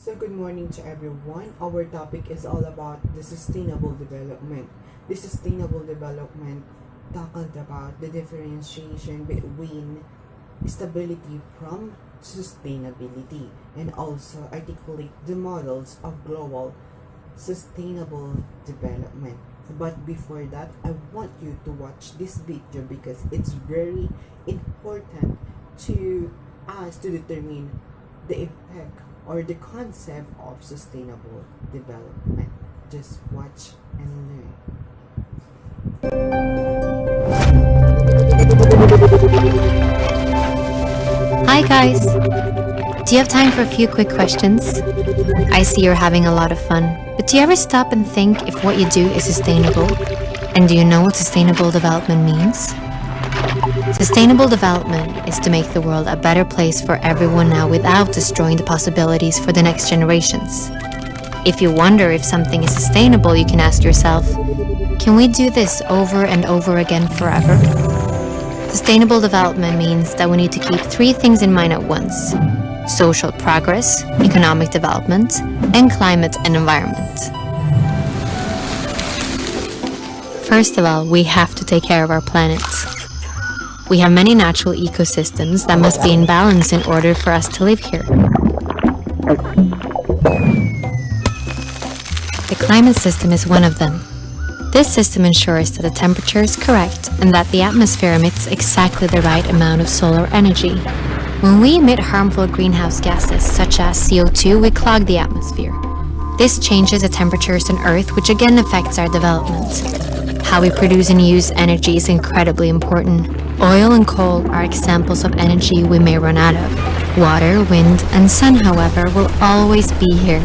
So good morning to everyone. Our topic is all about the sustainable development. The sustainable development tackled about the differentiation between stability from sustainability and also articulate the models of global sustainable development. But before that, I want you to watch this video because it's very important to us to determine the effect or the concept of sustainable development. Just watch and learn. Hi guys! Do you have time for a few quick questions? I see you're having a lot of fun, but do you ever stop and think if what you do is sustainable? And do you know what sustainable development means? Sustainable development is to make the world a better place for everyone now without destroying the possibilities for the next generations. If you wonder if something is sustainable, you can ask yourself, can we do this over and over again forever? Sustainable development means that we need to keep three things in mind at once: social progress, economic development, and climate and environment. First of all, we have to take care of our planet. We have many natural ecosystems that must be in balance in order for us to live here. The climate system is one of them. This system ensures that the temperature is correct and that the atmosphere emits exactly the right amount of solar energy. When we emit harmful greenhouse gases such as CO2, we clog the atmosphere. This changes the temperatures on Earth, which again affects our development. How we produce and use energy is incredibly important. Oil and coal are examples of energy we may run out of. Water, wind, and sun, however, will always be here.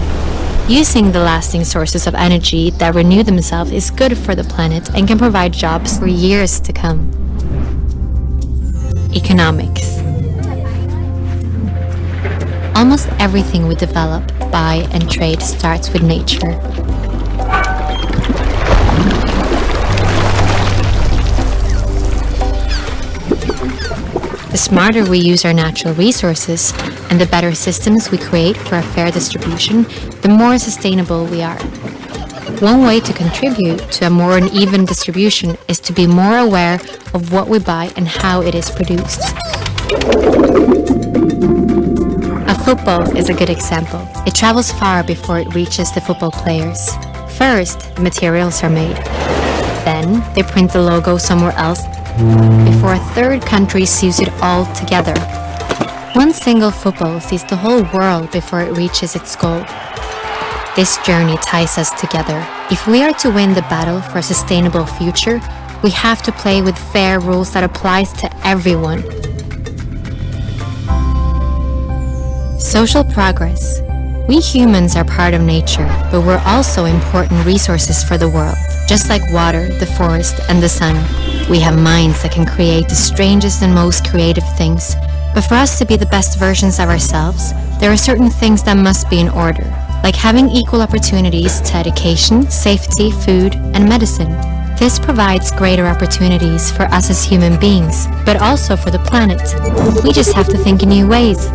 Using the lasting sources of energy that renew themselves is good for the planet and can provide jobs for years to come. Economics. Almost everything we develop, buy, and trade starts with nature. The smarter we use our natural resources and the better systems we create for a fair distribution, the more sustainable we are. One way to contribute to a more uneven distribution is to be more aware of what we buy and how it is produced. A football is a good example. It travels far before it reaches the football players. First, the materials are made. Then, they print the logo somewhere else before a third country sews it all together. One single football sees the whole world before it reaches its goal. This journey ties us together. If we are to win the battle for a sustainable future, we have to play with fair rules that applies to everyone. Social progress. We humans are part of nature, but we're also important resources for the world. Just like water, the forest, and the sun, we have minds that can create the strangest and most creative things. But for us to be the best versions of ourselves, there are certain things that must be in order, like having equal opportunities to education, safety, food, and medicine. This provides greater opportunities for us as human beings, but also for the planet. We just have to think in new ways.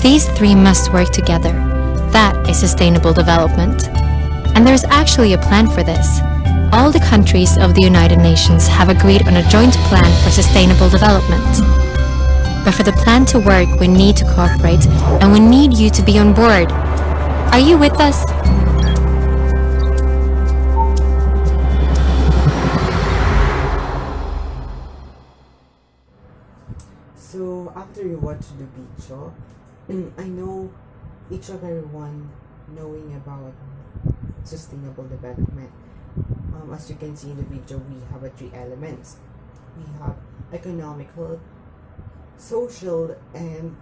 These three must work together. That is sustainable development. And there is actually a plan for this. All the countries of the United Nations have agreed on a joint plan for sustainable development. But for the plan to work, we need to cooperate, and we need you to be on board. Are you with us? So after you watch the video, I know each of everyone knowing about sustainable development. As you can see in the video, we have three elements. We have economical, social, and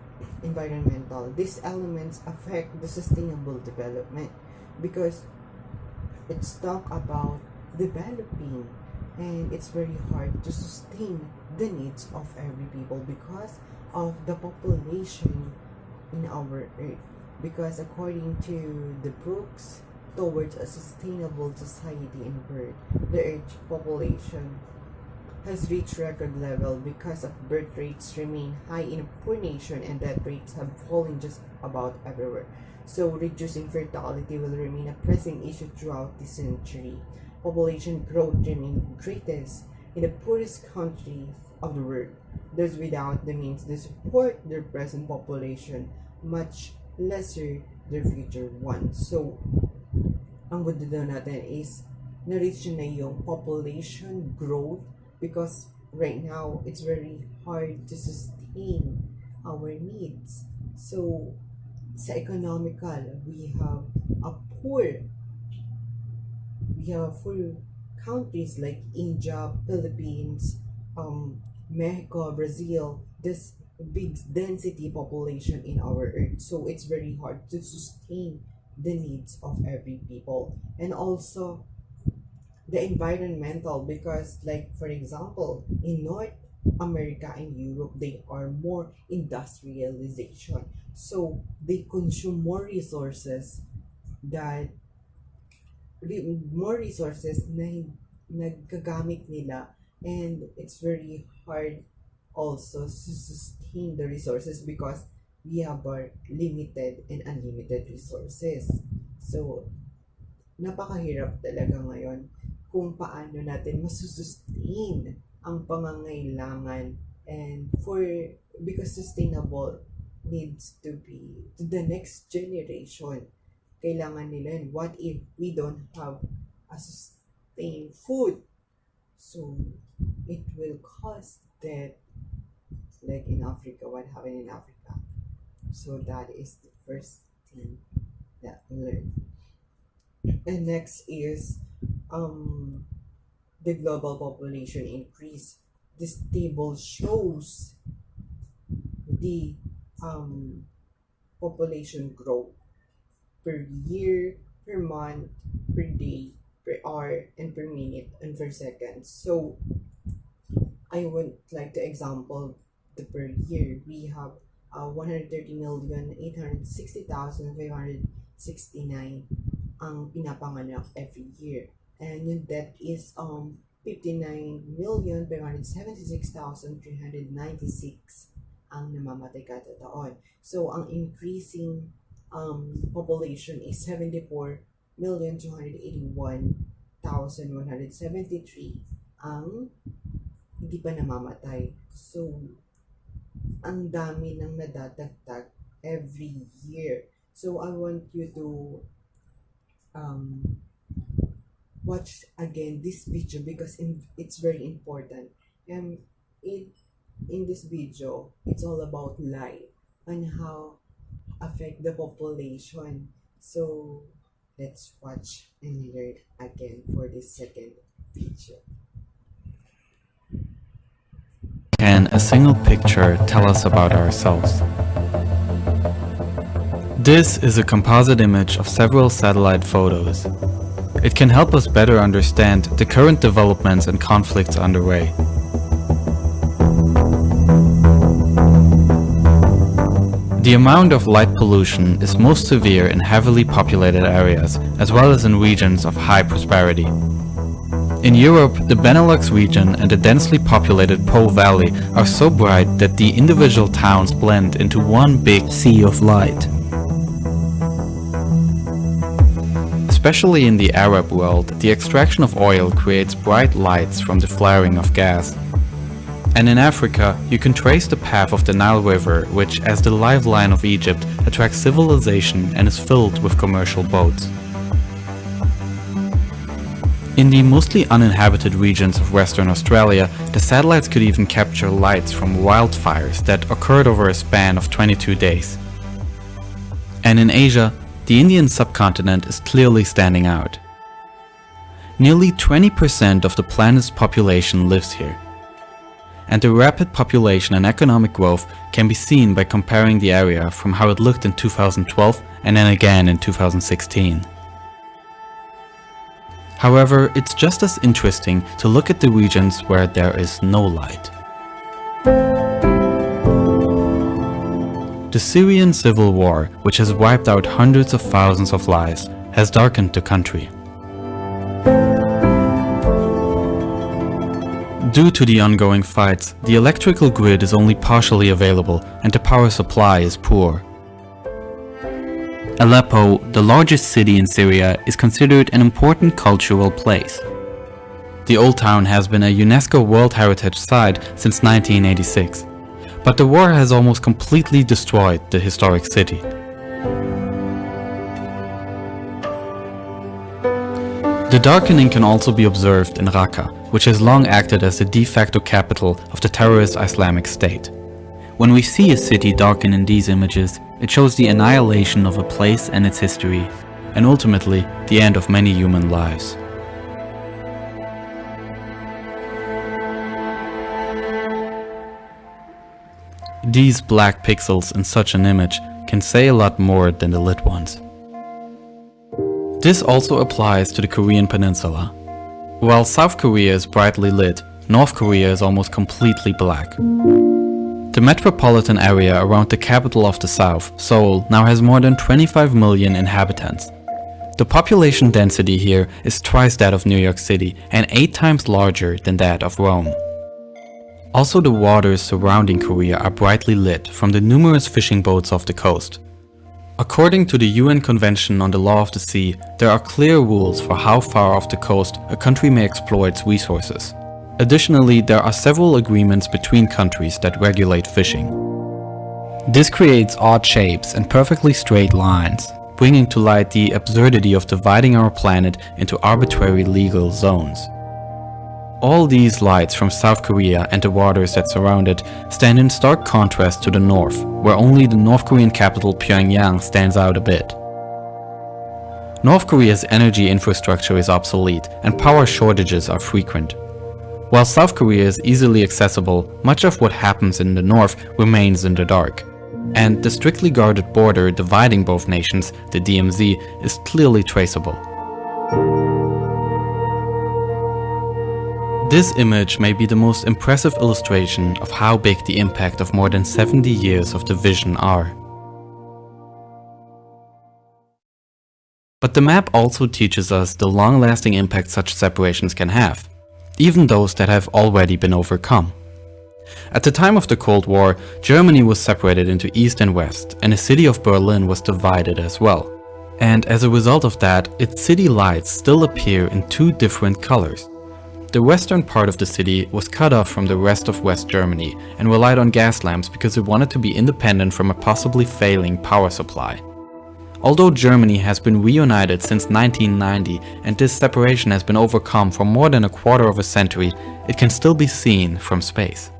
environmental. These elements affect the sustainable development because it's talk about developing, and it's very hard to sustain the needs of every people because of the population in our earth. Because according to the books, towards a sustainable society and world, the earth population has reached record level because of birth rates remain high in a poor nation and death rates have fallen just about everywhere. So reducing fertility will remain a pressing issue throughout the century. Population growth remains greatest in the poorest countries of the world, those without the means to support their present population, much lesser their future one. So, ang good daw natin is na-reach na yung population growth because right now it's very hard to sustain our needs. So, sa economical, we have poor countries like India, Philippines, Mexico, Brazil, this big density population in our earth. So it's very hard to sustain the needs of every people. And also the environmental, because like for example, in North America and Europe, they are more industrialization. So they consume more resources that na nagagamit nila, and it's very hard also to sustain the resources because we have our limited and unlimited resources. So napakahirap talaga ngayon kung paano natin masusustain ang pangangailangan, and because sustainable needs to be to the next generation. Kailangan nila yun. What if we don't have a sustained food? So it will cause death, like in Africa, what happened in Africa. So that is the first thing that we learned. And next is the global population increase. This table shows the population growth per year, per month, per day, per hour, and per minute, and per second. So I would like to example the per year. We have 130,860,569 ang pinapanganak every year. And yung death is 59,576,396 ang namamatay kada taon. So ang increasing population is 74,281,173 ang hindi pa namamatay. So ang dami ng nadadagdag every year. So I want you to watch again this video because it's very important. And in this video, it's all about life and how affect the population. So let's watch and learn again for this second video. Can a single picture tell us about ourselves? This is a composite image of several satellite photos. It can help us better understand the current developments and conflicts underway. The amount of light pollution is most severe in heavily populated areas, as well as in regions of high prosperity. In Europe, the Benelux region and the densely populated Po Valley are so bright that the individual towns blend into one big sea of light. Especially in the Arab world, the extraction of oil creates bright lights from the flaring of gas. And in Africa, you can trace the path of the Nile River, which, as the lifeline of Egypt, attracts civilization and is filled with commercial boats. In the mostly uninhabited regions of Western Australia, the satellites could even capture lights from wildfires that occurred over a span of 22 days. And in Asia, the Indian subcontinent is clearly standing out. Nearly 20% of the planet's population lives here. And the rapid population and economic growth can be seen by comparing the area from how it looked in 2012 and then again in 2016. However, it's just as interesting to look at the regions where there is no light. The Syrian civil war, which has wiped out hundreds of thousands of lives, has darkened the country. Due to the ongoing fights, the electrical grid is only partially available and the power supply is poor. Aleppo, the largest city in Syria, is considered an important cultural place. The old town has been a UNESCO World Heritage Site since 1986, but the war has almost completely destroyed the historic city. The darkening can also be observed in Raqqa, which has long acted as the de facto capital of the terrorist Islamic State. When we see a city darken in these images, it shows the annihilation of a place and its history, and ultimately the end of many human lives. These black pixels in such an image can say a lot more than the lit ones. This also applies to the Korean peninsula. While South Korea is brightly lit, North Korea is almost completely black. The metropolitan area around the capital of the South, Seoul, now has more than 25 million inhabitants. The population density here is twice that of New York City and 8 times larger than that of Rome. Also, the waters surrounding Korea are brightly lit from the numerous fishing boats off the coast. According to the UN Convention on the Law of the Sea, there are clear rules for how far off the coast a country may exploit its resources. Additionally, there are several agreements between countries that regulate fishing. This creates odd shapes and perfectly straight lines, bringing to light the absurdity of dividing our planet into arbitrary legal zones. All these lights from South Korea and the waters that surround it stand in stark contrast to the north, where only the North Korean capital Pyongyang stands out a bit. North Korea's energy infrastructure is obsolete and power shortages are frequent. While South Korea is easily accessible, much of what happens in the north remains in the dark. And the strictly guarded border dividing both nations, the DMZ, is clearly traceable. This image may be the most impressive illustration of how big the impact of more than 70 years of division are. But the map also teaches us the long-lasting impact such separations can have, even those that have already been overcome. At the time of the Cold War, Germany was separated into East and West, and the city of Berlin was divided as well. And as a result of that, its city lights still appear in 2 different colors. The western part of the city was cut off from the rest of West Germany and relied on gas lamps because it wanted to be independent from a possibly failing power supply. Although Germany has been reunited since 1990 and this separation has been overcome for more than a quarter of a century, it can still be seen from space.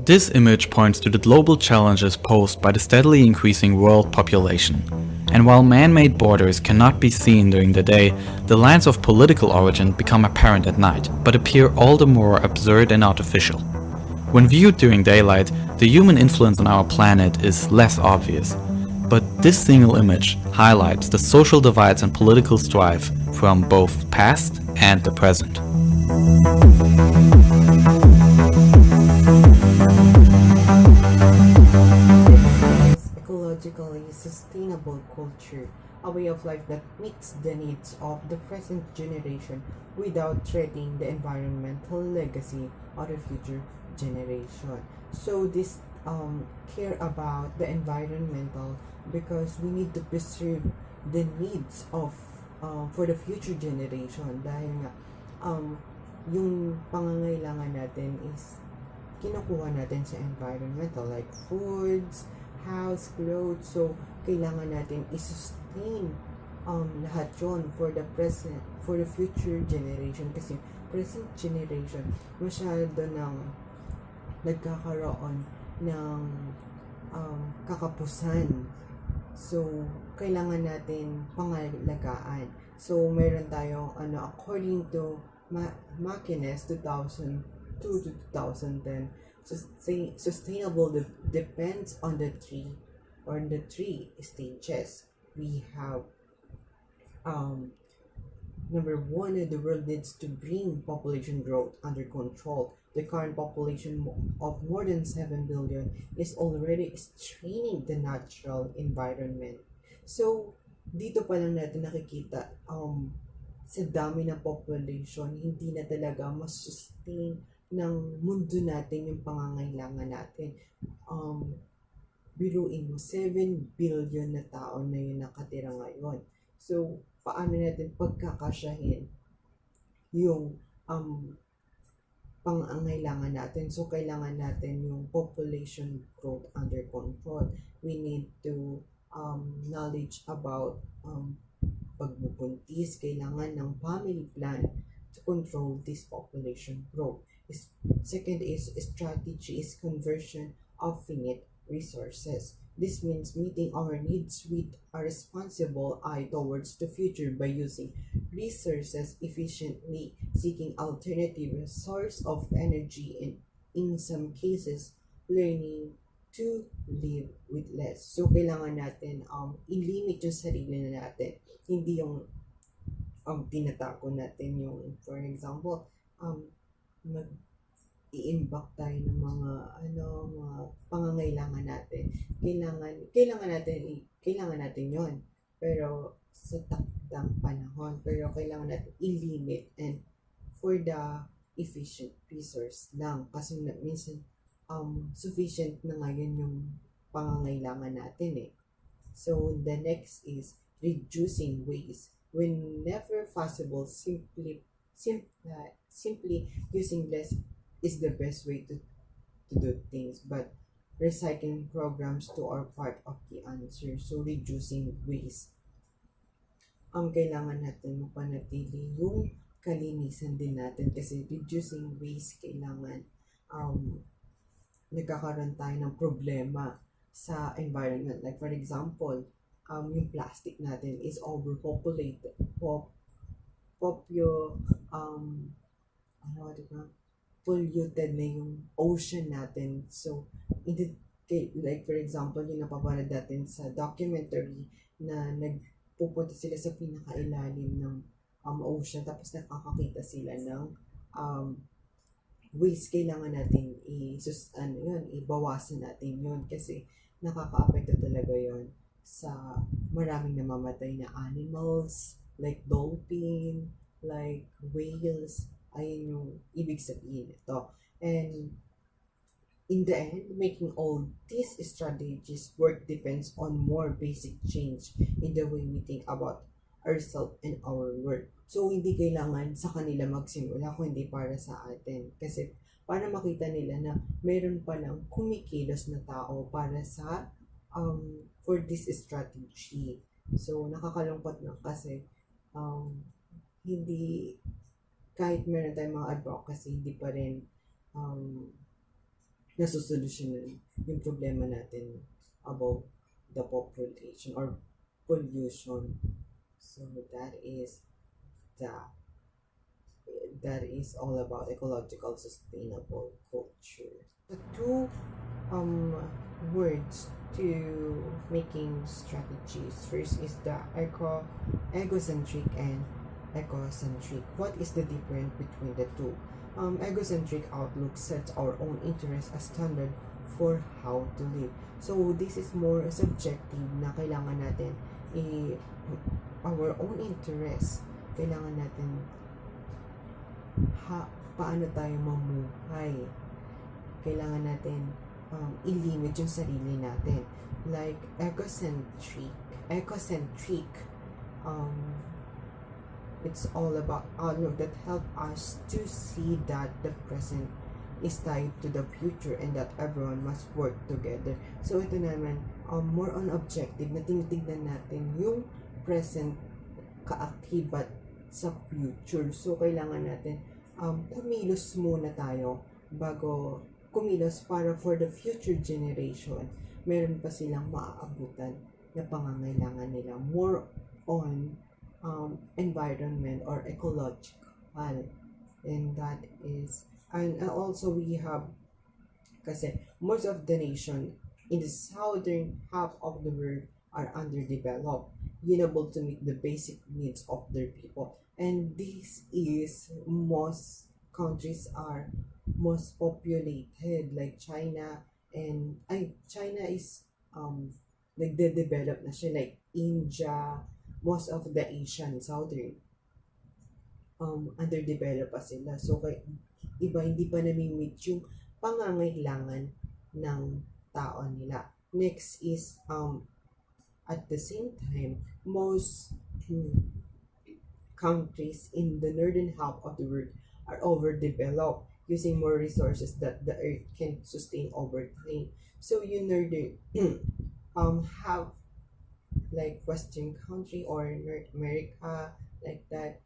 This image points to the global challenges posed by the steadily increasing world population. And while man-made borders cannot be seen during the day, the lines of political origin become apparent at night, but appear all the more absurd and artificial. When viewed during daylight, the human influence on our planet is less obvious. But this single image highlights the social divides and political strife from both past and the present. Ecologically sustainable culture, a way of life that meets the needs of the present generation without threatening the environmental legacy of the future generation. So this care about the environmental because we need to preserve the needs of for the future generation dahil nga yung pangangailangan natin is kinukuha natin sa environmental like foods, house, clothes. So kailangan natin i-sustain lahat yun for the present, for the future generation kasi present generation masyado nang nagkakaroon ng kakapusan. So kailangan natin pangalagaan. So meron tayong according to Makines 2002 to 2010, sustainable depends on the three stages. We have number one, the world needs to bring population growth under control. The current population of more than 7 billion is already straining the natural environment. So dito pa lang natin nakikita sa dami ng population, hindi na talaga masustain ng mundo natin yung pangangailangan natin. Biruin mo, 7 billion na tao na yung nakatira ngayon. So, paano natin pagkakasyahin yung pangangailangan natin? So, kailangan natin yung population growth under control. We need to knowledge about pagbubuntis. Kailangan ng family plan to control this population growth. Second is strategy is conversion of finite resources. This means meeting our needs with a responsible eye towards the future by using resources efficiently, seeking alternative source of energy, and in some cases, learning to live with less. So, kailangan natin i-limit yung sarili na natin. Hindi yung tinatago natin yung, for example, i-imbak tayo ng mga pangangailangan natin. Kailangan natin 'yon. Pero sa takdang panahon, pero kailangan natin i-limit and for the efficient resource lang kasi minsan sufficient na ngayon yung pangangailangan natin eh. So the next is reducing waste. Whenever possible, simply using less is the best way to do things, but recycling programs to are part of the answer. So reducing waste. Kailangan natin mapanatili yung kalinisan din natin kasi reducing waste kailangan nagkakaroon tayo ng problema sa environment. Like for example, yung plastic natin is overpopulated. Polluted na yung ocean natin. So, like for example, yung napapanood natin sa documentary na nagpupunta sila sa pinakailalim ng ocean tapos nakakakita sila ng waste. Kailangan natin ibawasan natin yun kasi nakaka-apekto talaga yun sa maraming namamatay na animals like dolphin, like whales. Ayun yung ibig sabihin ito. And in the end, making all these strategies work depends on more basic change in the way we think about ourselves and our work. So, hindi kailangan sa kanila magsimula kundi para sa atin. Kasi para makita nila na meron palang kumikilos na tao para sa for this strategy. So, nakakalungkot na kasi hindi kahit meron tayong mga advocacy, hindi pa rin nasusolusyonan yung problema natin about the population or pollution. So that is all about ecological sustainable culture. The two words to making strategies. First is the egocentric and ecocentric. What is the difference between the two? Egocentric outlook sets our own interests as standard for how to live. So this is more subjective na kailangan natin our own interests. Kailangan natin paano tayo mamuhay. Kailangan natin i-limit yung sarili natin. Like egocentric it's all about outlook that help us to see that the present is tied to the future and that everyone must work together. So ito naman, more on objective na tinitignan natin yung present kaakibat sa future. So kailangan natin kumilos muna tayo bago kumilos para for the future generation meron pa silang maaabutan na pangangailangan nila. More on environment or ecological, and that is, and also we have, kasi most of the nation in the southern half of the world are underdeveloped, unable to meet the basic needs of their people, and this is most countries are most populated like China, and China is like developed na siya, like India, most of the Asian southern underdeveloped pa sila. So, hindi pa nami-meet yung pangangailangan ng tao nila. Next is, at the same time, most countries in the northern half of the world are overdeveloped, using more resources that the earth can sustain over time. So, you northern have like Western country or North America, like that,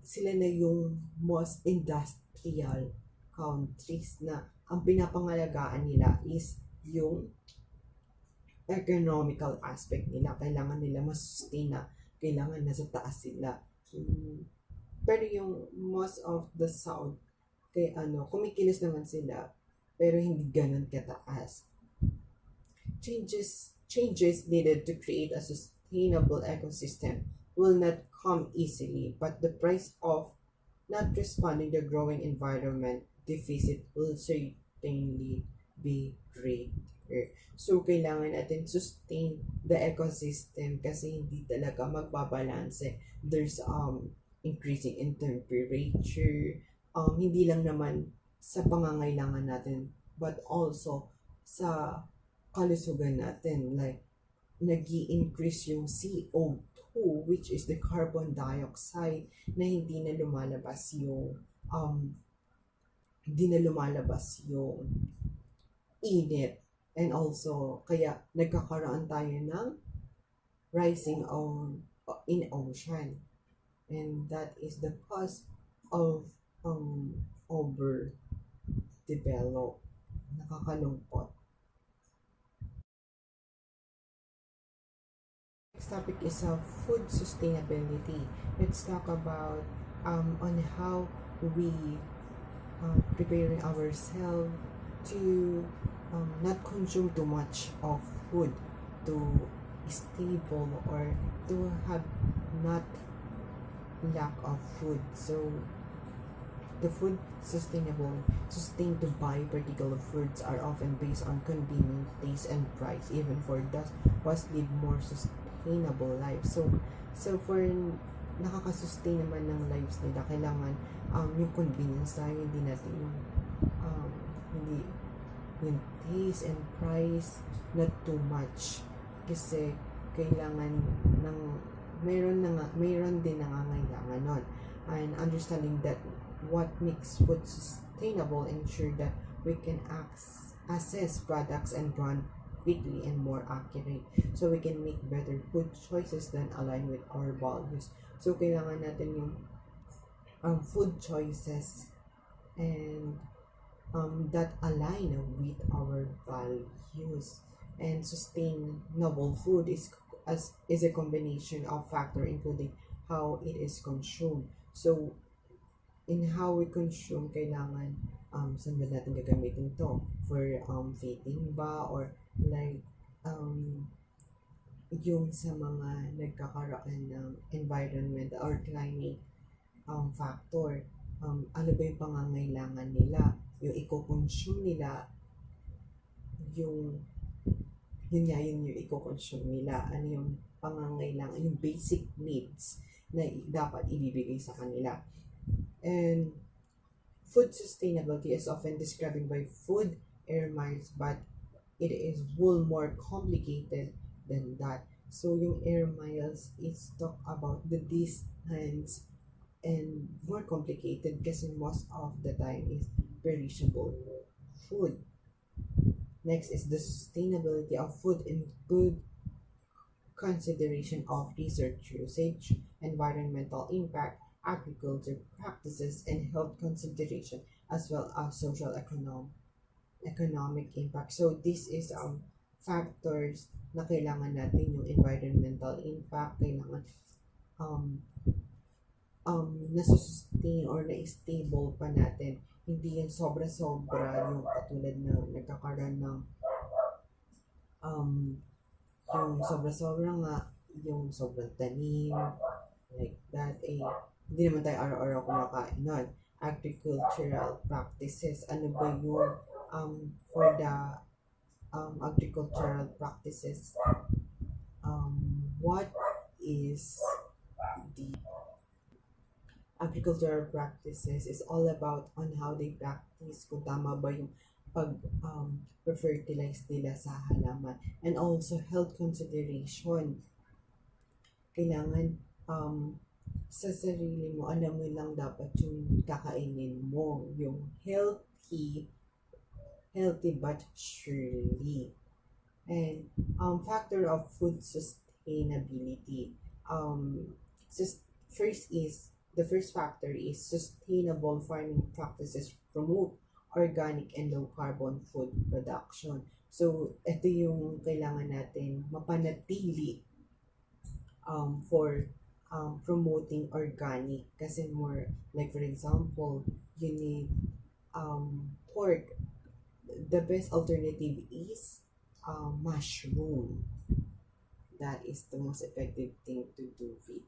sila na yung most industrial countries na ang pinapangalagaan nila is yung economical aspect nila. Kailangan nila mas-sustain na, kailangan nasa taas sila. Pero yung most of the South, kay kumikilos naman sila, pero hindi ganun kataas. Changes needed to create a sustainable ecosystem will not come easily, but the price of not responding to the growing environment deficit will certainly be greater. So, kailangan natin sustain the ecosystem kasi hindi talaga magbabalanse. There's increasing in temperature, hindi lang naman sa pangangailangan natin, but also sa kalusugan natin. Like, nag-i-increase yung CO2, which is the carbon dioxide, na hindi na lumalabas yung init. And also, kaya nagkakaroon tayo ng rising in ocean. And that is the cause of overdeveloped. Nakakalungkot. Next topic is food sustainability. Let's talk about on how we preparing ourselves to not consume too much of food, to stable or to have not lack of food. So the food sustain to buy particular foods are often based on convenience, taste, and price, even for those who live more sustainable life. So for nakakasustain naman ng lives nila, kailangan yung convenience tayo, hindi natin hindi yung taste and price not too much, kasi kailangan ng mayroon din nangangailangan nun, and understanding that what makes food sustainable ensure that we can assess products and brand quickly and more accurate, so we can make better food choices that align with our values. So kailangan natin yung food choices and that align with our values. And sustainable food is a combination of factors, including how it is consumed. So in how we consume, kailangan saan ba natin gagamitin to? For feeding ba, or like yung sa mga nagkakaroon ng environment or climate factor, ano ba yung pangangailangan nila, yung i-consume nila, yun yung i-consume nila, ano yung pangangailangan, yung basic needs na dapat ibibigay sa kanila. And food sustainability is often described by food air miles, but it is more complicated than that. So yung air miles is talk about the distance and more complicated kasi most of the time is perishable food. Next is the sustainability of food in good consideration of research usage, environmental impact, agriculture practices, and health consideration, as well as social economic impact. So this is factors na kailangan natin, yung environmental impact, kailangan nasusustain or na-stable pa natin. Hindi yan sobra-sobra yung katulad na nagkakaroon ng yung sobra-sobra nga, yung sobrang tanim, like that, hindi naman tayo araw-araw kumakain nun. Agricultural practices, ano ba yung for the agricultural practices, what is the agricultural practices is all about on how they practice, kung tama ba yung pag fertilize nila sa halaman, and also health consideration. Kailangan sa sarili mo, alam mo lang dapat yung kakainin mo, yung healthy but surely. And factor of food sustainability. First is the first factor is sustainable farming practices promote organic and low carbon food production. So ito yung kailangan natin mapanatili for promoting organic, kasi more like for example you need pork. The best alternative is mushroom. That is the most effective thing to do with.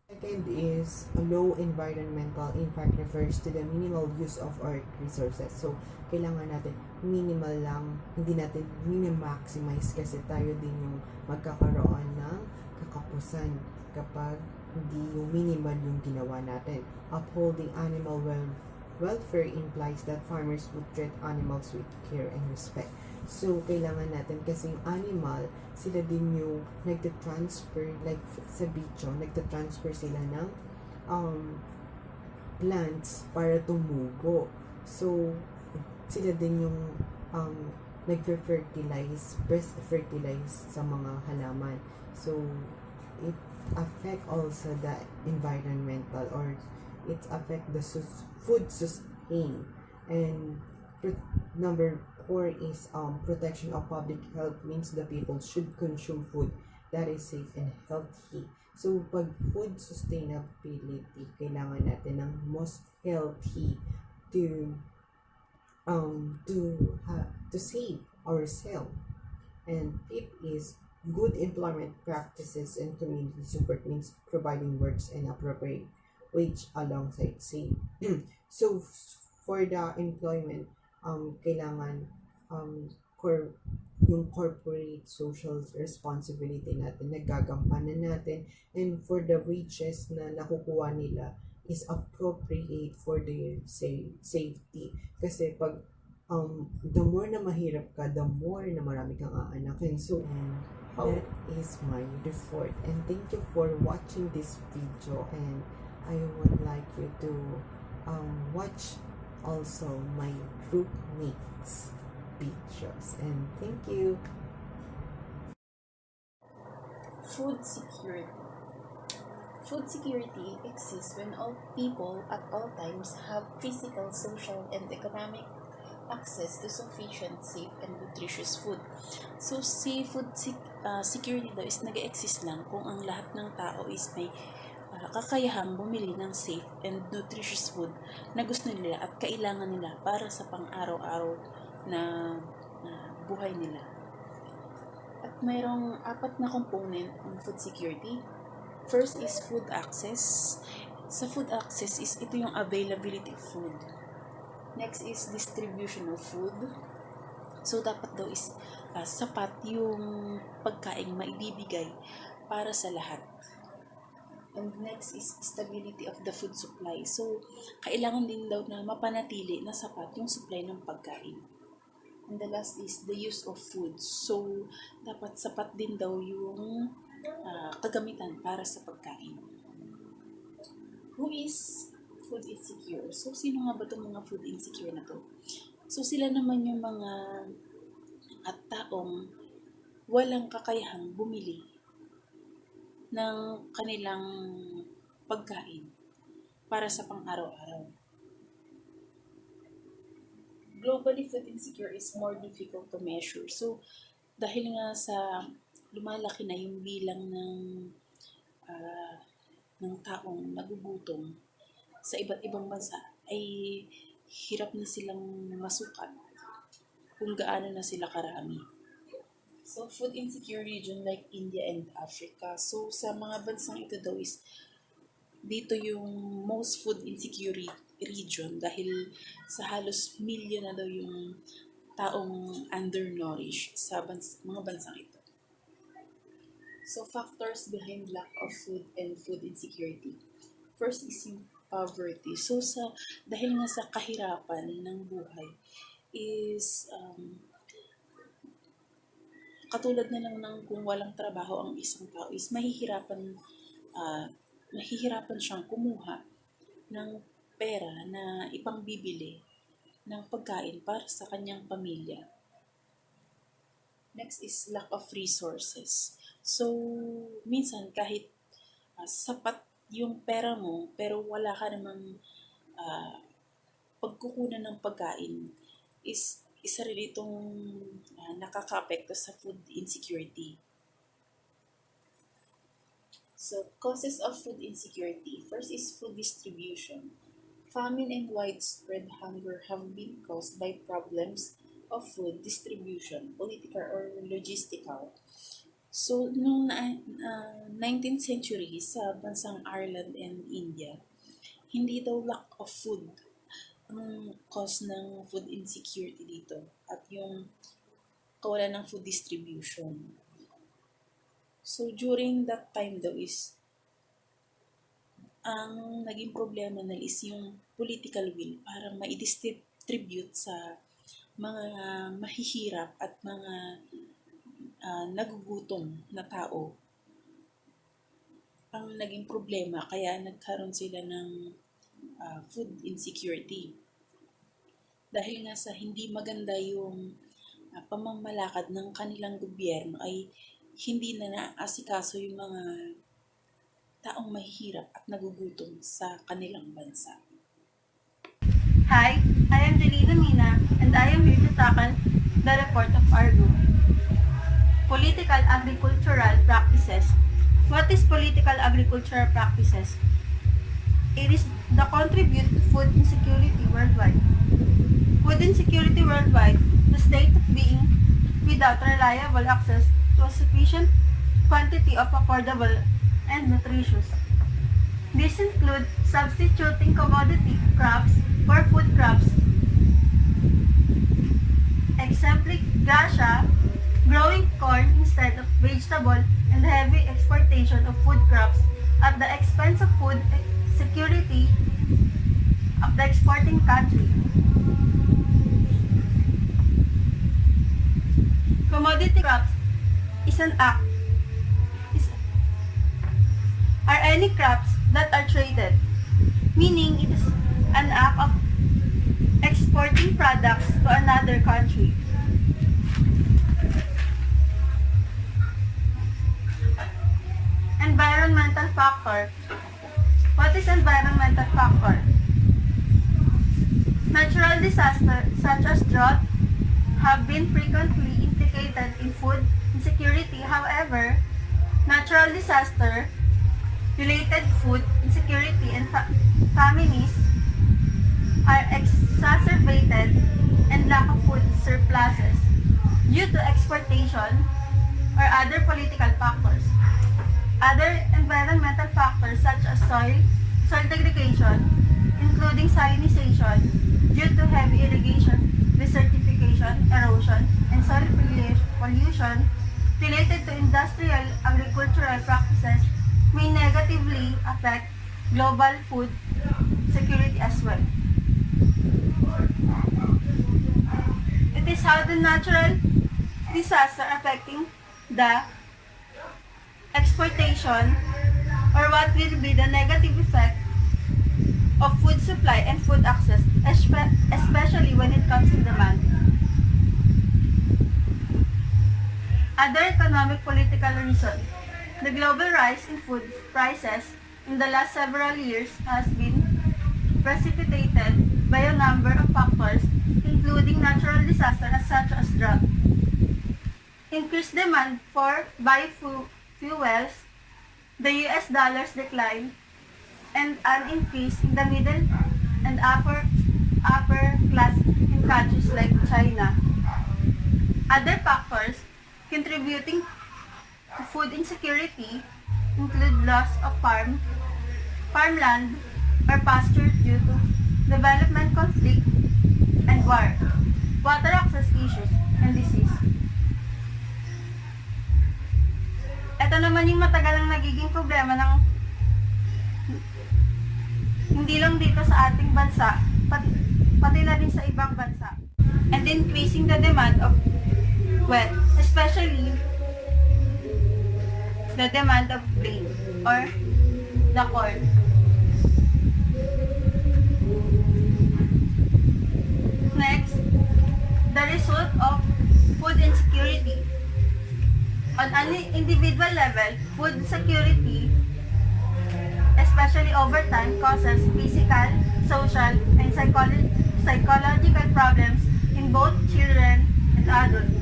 Second is low environmental impact refers to the minimal use of our resources. So, kailangan natin minimal lang, hindi natin mini-maximize kasi tayo din yung magkakaroon ng kakapusan kapag hindi yung minimal yung ginawa natin. Upholding animal welfare implies that farmers would treat animals with care and respect. So, kailangan natin kasi yung animal, sila din yung nagtatransfer, like sa bicho, nagtatransfer sila ng plants para tumubo. So, sila din yung nag-fertilize, breast fertilize sa mga halaman. So, it affect also the environmental, or it affect the food sustain. And number 4 is protection of public health means the people should consume food that is safe and healthy. So, pag food sustainability, kailangan natin ng most healthy to save ourselves. And fifth is good employment practices and community support means providing works and appropriate wage alongside save. So, for the employment, kailangan yung corporate social responsibility natin, nagagampanan natin, and for the wages na nakukuha nila is appropriate for their safety. Kasi pag the more na mahirap ka, the more na marami kang aanakin. So, that is my report. And thank you for watching this video, and I would like you to watch also my group mates videos, and thank you. Food security. Food security exists when all people at all times have physical, social, and economic access to sufficient, safe, and nutritious food. So, si food security daw is nag-exist lang kung ang lahat ng tao is may kakayahang bumili ng safe and nutritious food na gusto nila at kailangan nila para sa pang-araw-araw na buhay nila. At mayroong 4 na component ng food security. First is food access. Sa food access is ito yung availability of food. Next is distribution of food. So, dapat daw is sapat yung pagkain maibibigay para sa lahat. And next is stability of the food supply. So, kailangan din daw na mapanatili na sapat yung supply ng pagkain. And the last is the use of food. So, dapat sapat din daw yung kagamitan para sa pagkain. Who is food insecure? So, sino nga ba itong mga food insecure na to? So, sila naman yung mga at taong walang kakayahang bumili ng kanilang pagkain para sa pang-araw-araw. Globally, food insecure is more difficult to measure. So, dahil nga sa lumalaki na yung bilang ng taong nagugutom sa iba't ibang bansa, ay hirap na silang masukat kung gaano na sila karami. So, food insecure region like India and Africa. So, sa mga bansang ito daw is dito yung most food insecure region dahil sa halos milyon na daw yung taong undernourished sa mga bansang ito. So, factors behind lack of food and food insecurity. First is yung poverty. So dahil nga sa kahirapan ng buhay is katulad na lang ng kung walang trabaho ang isang tao is mahihirapan siyang kumuha ng pera na ipangbibili ng pagkain para sa kanyang pamilya. Next is lack of resources. So, minsan kahit sapat yung pera mo pero wala ka namang pagkukunan ng pagkain is isa rin itong nakaka-apekto sa food insecurity. So, causes of food insecurity. First is food distribution. Famine and widespread hunger have been caused by problems of food distribution, political or logistical. So, noong 19th century sa bansang Ireland and India, hindi daw lack of food ang cause ng food insecurity dito at yung kawalan ng food distribution. So, during that time daw is ang naging problema na is yung political will para ma-distribute sa mga mahihirap at mga nagugutom na tao ang naging problema kaya nagkaroon sila ng food insecurity. Dahil nga sa hindi maganda yung pamamalakad ng kanilang gobyerno ay hindi na naasikaso yung mga taong mahihirap at nagugutom sa kanilang bansa. Hi, I am Jelina Mina and I am here to tackle the report of our group. Political agricultural practices. What is political agricultural practices? It is the contribute to food insecurity worldwide. Food insecurity worldwide, the state of being without reliable access to a sufficient quantity of affordable and nutritious. These include substituting commodity crops for food crops. Exemplic Gracia, growing corn instead of vegetable, and heavy exportation of food crops at the expense of food security of the exporting country. Commodity crops is an act are any crops that are traded, meaning it is an act of exporting products to another country. Environmental factor. What is environmental factor? Natural disasters such as drought have been frequently implicated in food insecurity. However, natural disaster related food insecurity and famines are exacerbated and lack of food surpluses due to exportation or other political factors. Other environmental factors such as soil degradation, including salinization due to heavy irrigation, desertification, erosion, and soil pollution related to industrial agricultural practices may negatively affect global food security as well. It is how the natural disaster affecting the exportation or what will be the negative effect of food supply and food access, especially when it comes to demand. Other economic political reasons. The global rise in food prices in the last several years has been precipitated by a number of factors, including natural disasters such as drought, increased demand for biofuels, the US dollar's decline, and an increase in the middle and upper class in countries like China. Other factors contributing to food insecurity include loss of farmland or pasture due to development conflict and war, water access issues, and disease. Ito naman yung matagal ang nagiging problema hindi lang dito sa ating bansa, pati na rin sa ibang bansa. And increasing the demand of wealth, especially the demand of grain or the corn. Next, the result of food insecurity. On an individual level, food security, especially over time, causes physical, social, and psychological problems in both children and adults.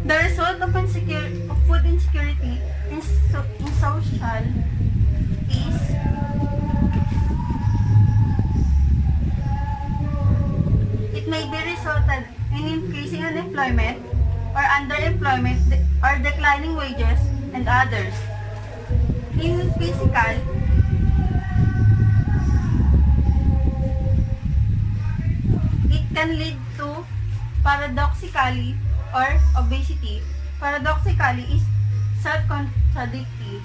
The result of food insecurity in social is it may be resulted in increasing unemployment or underemployment or declining wages and others. In physical, it can lead to paradoxically or obesity. Paradoxically is self-contradictory.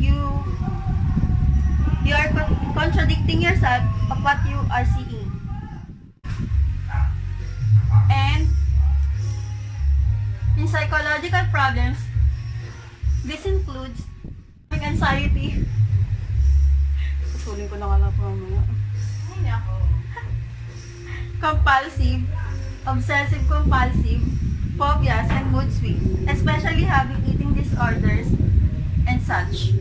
You are contradicting yourself of what you are seeing. And in psychological problems, this includes anxiety. Susuling ko na nga lang po mamaya. Compulsive, obsessive-compulsive, phobias, and mood swings, especially having eating disorders and such.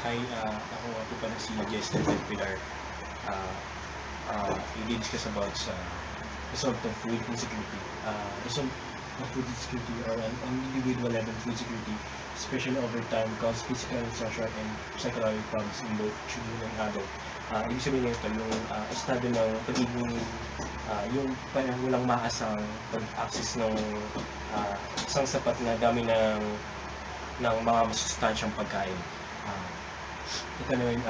Hi, ako pala si Jester Pilar. I-discuss about sa result of food insecurity. Result of food insecurity or an individual level food security, especially over time, cause physical, social, and psychological problems in both children and adults. Ibig sabihin nito, yung estado ng pagiging, yung parang walang maasang pag-access ng isang sapat na dami ng mga masustansyang pagkain. Ito naman,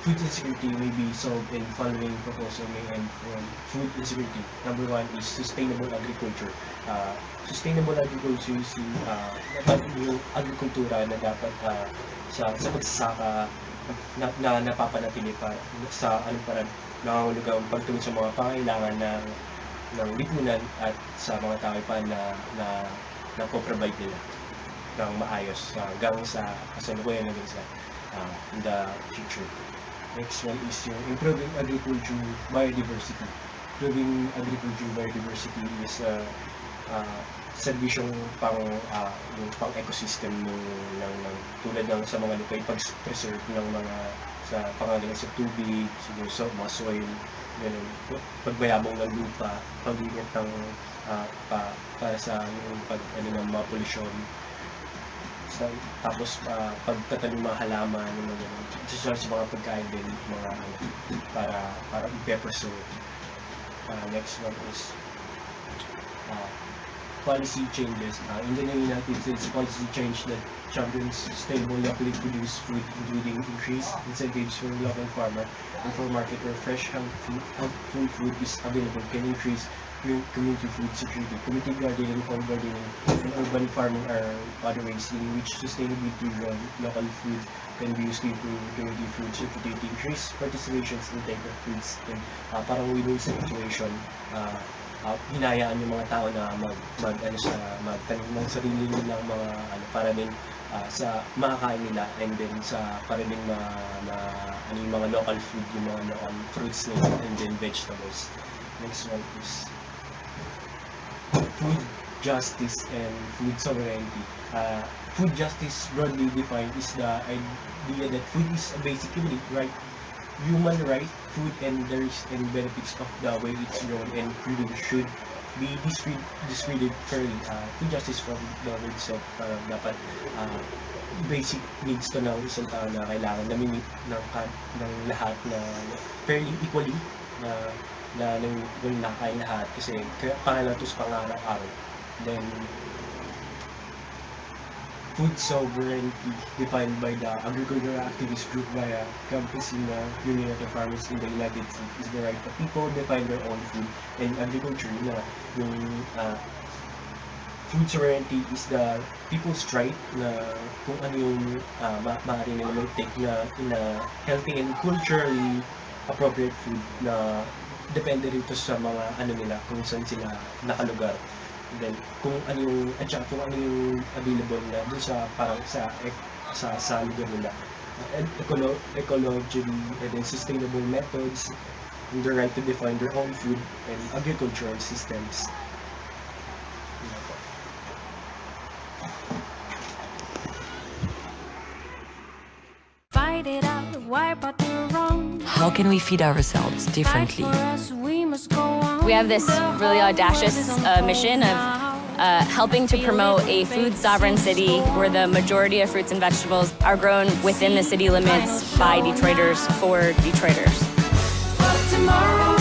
food insecurity may be solved in following proposal may end from food insecurity. Number 1 is sustainable agriculture. Sustainable agriculture is yung agrikultura na dapat sa pagsasaka na napapanatili pa sa parang nangangulugang pagtulong sa mga pangailangan ng lipunan at sa mga tao pa na po-provide nila ng maayos hanggang sa kasalukuyan hanggang sa in the future. Next one is yung improving agriculture biodiversity. Improving agriculture biodiversity is serbisyong pang ecosystem ng tulad ng sa mga lupa, pag-preserve ng mga sa pangangailangan sa tubig, siguro sa mga soil, ganun, pagbayabong ng lupa, pag-ingat ng para sa yung ng mga polusyon, tapos pagtatanim mga halaman, sa mga pagkain din, mga para i-preserve. Next one is policy changes. In the United States, policy change that champions sustainable locally produced food, including increased incentives for local farmer and for market where fresh healthful food is available, can increase community food security. Community gardening, home gardening, and urban farming are other ways in which sustainably driven local food can be used to improve community food security, increase participations in type of foods, and parang win-win situation. Hinayaan yung mga tao na magtanim ng sarili nilang mga para din sa makakain nila, and then para din yung mga local food, yung mga local fruits nila, and then vegetables. Next one is food justice and food sovereignty. Food justice, broadly defined, is the idea that food is a basic human right. Food and the risks and benefits of the way it's grown and produced should be distributed fairly. Food justice from the word itself, dapat basic needs to ng isang tao na kailangan namimit ng lahat na fairly equally na nakakain lahat kasi pangalan to sa pangaraw-araw. Then food sovereignty, defined by the agricultural activist group via Campesina Union of Farmers in the United States, is the right of people to define their own food and agriculture na yung food sovereignty is the people's right na kung ano yung maaari nila mag-take na in a healthy and culturally appropriate food na depende rito sa mga ano nila, kung saan sila nakalugar. Then, kung ano yung, at saka kung ano yung available na dun sa parang sa lugar nila. Ecologically and then sustainable methods, and the right to define their own food and agricultural systems. Fight it out, wipe out the wrong. How can we feed ourselves differently? We have this really audacious mission of helping to promote a food sovereign city where the majority of fruits and vegetables are grown within the city limits by Detroiters for Detroiters. Tomorrow